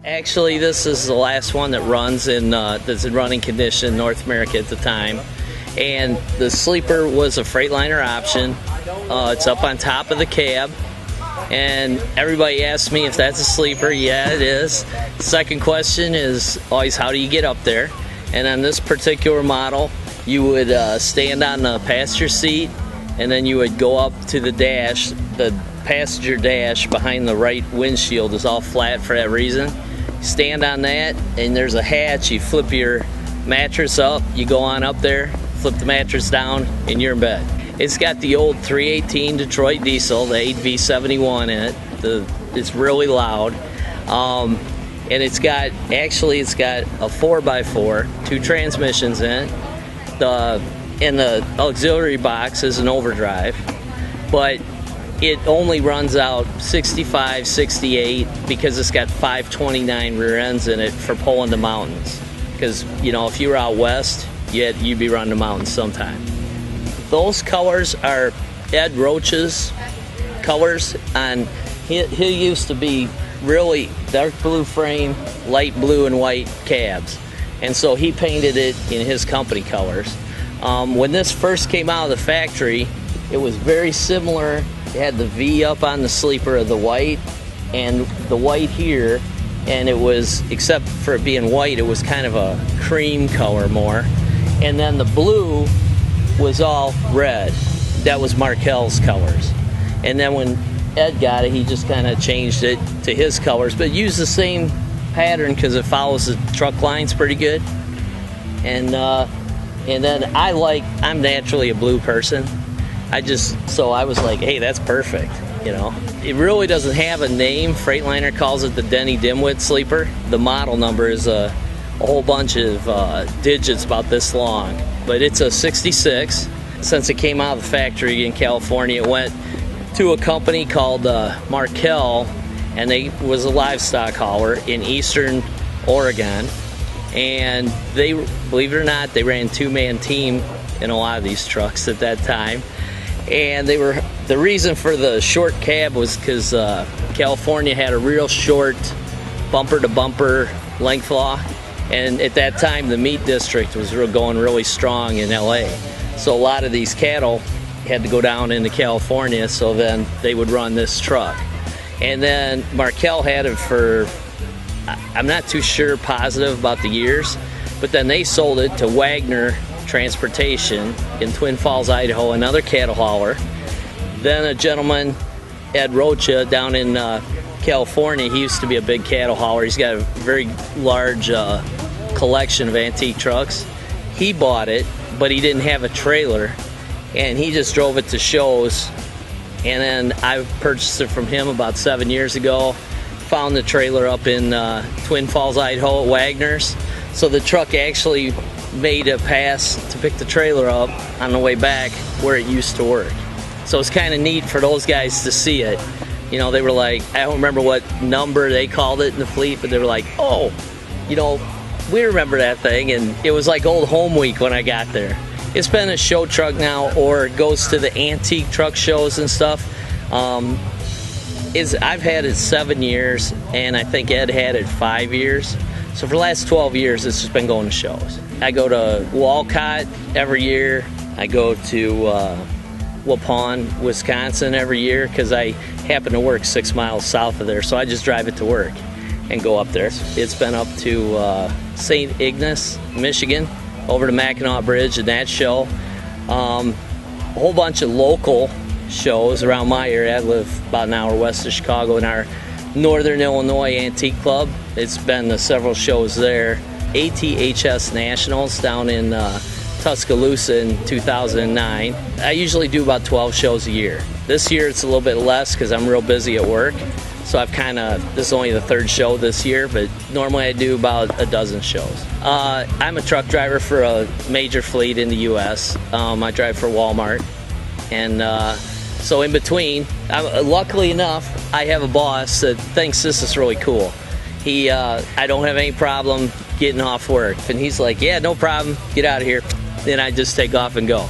Actually, this is the last one that runs that's in running condition in North America at the time. And the sleeper was a Freightliner option. It's up on top of the cab. And everybody asks me if that's a sleeper. Yeah, it is. Second question is always, how do you get up there? And on this particular model, you would stand on the passenger seat, and then you would go up to the dash. The passenger dash behind the right windshield is all flat for that reason. Stand on that, and there's a hatch. You flip your mattress up, you go on up there, flip the mattress down, and you're in bed. It's got the old 318 Detroit diesel, the 8V71 in it. It's really loud. And it's got a 4x4, 2 transmissions in it. The auxiliary box is an overdrive, but it only runs out 65, 68 because it's got 529 rear ends in it for pulling the mountains. Because, you know, if you were out west, you'd be running the mountains sometime. Those colors are Ed Roach's colors, and he used to be really dark blue frame, light blue and white cabs. And so he painted it in his company colors. When this first came out of the factory, it was very similar. It had the V up on the sleeper of the white and the white here, and it was, except for it being white, it was kind of a cream color more. And then the blue was all red. That was Markel's colors. And then when Ed got it, he just kind of changed it to his colors, but used the same pattern because it follows the truck lines pretty good. And then I'm naturally a blue person. So I was like, hey, that's perfect, you know. It really doesn't have a name. Freightliner calls it the Denny Dimwit sleeper. The model number is a whole bunch of digits about this long, but it's a 66. Since it came out of the factory in California, it went to a company called Markel, and they was a livestock hauler in eastern Oregon. And they, believe it or not, they ran 2-man team in a lot of these trucks at that time. And the reason for the short cab was because California had a real short bumper-to-bumper length law, and at that time the meat district was going really strong in LA. So a lot of these cattle had to go down into California, so then they would run this truck. And then Markel had it for, I'm not too sure positive about the years, but then they sold it to Wagner Transportation in Twin Falls, Idaho, another cattle hauler. Then a gentleman, Ed Rocha, down in California, he used to be a big cattle hauler. He's got a very large collection of antique trucks. He bought it, but he didn't have a trailer, and he just drove it to shows. And then I purchased it from him about 7 years ago. Found the trailer up in Twin Falls, Idaho at Wagner's. So the truck actually made a pass to pick the trailer up on the way back where it used to work. So it's kind of neat for those guys to see it. You know, they were like, I don't remember what number they called it in the fleet, but they were like, oh, you know, we remember that thing. And it was like old home week when I got there. It's been a show truck now, or it goes to the antique truck shows and stuff. I've had it 7 years, and I think Ed had it 5 years. So for the last 12 years, it's just been going to shows. I go to Walcott every year. I go to Waupun, Wisconsin every year because I happen to work 6 miles south of there. So I just drive it to work and go up there. It's been up to St. Ignace, Michigan, over to Mackinac Bridge and that show. A whole bunch of local shows around my area. I live about an hour west of Chicago in our Northern Illinois Antique Club. It's been to several shows there. ATHS Nationals down in Tuscaloosa in 2009. I usually do about 12 shows a year. This year it's a little bit less because I'm real busy at work. So this is only the 3rd show this year, but normally I do about a dozen shows. I'm a truck driver for a major fleet in the U.S. I drive for Walmart. And so in between, luckily enough, I have a boss that thinks this is really cool. I don't have any problem getting off work. And he's like, yeah, no problem, get out of here. Then I just take off and go.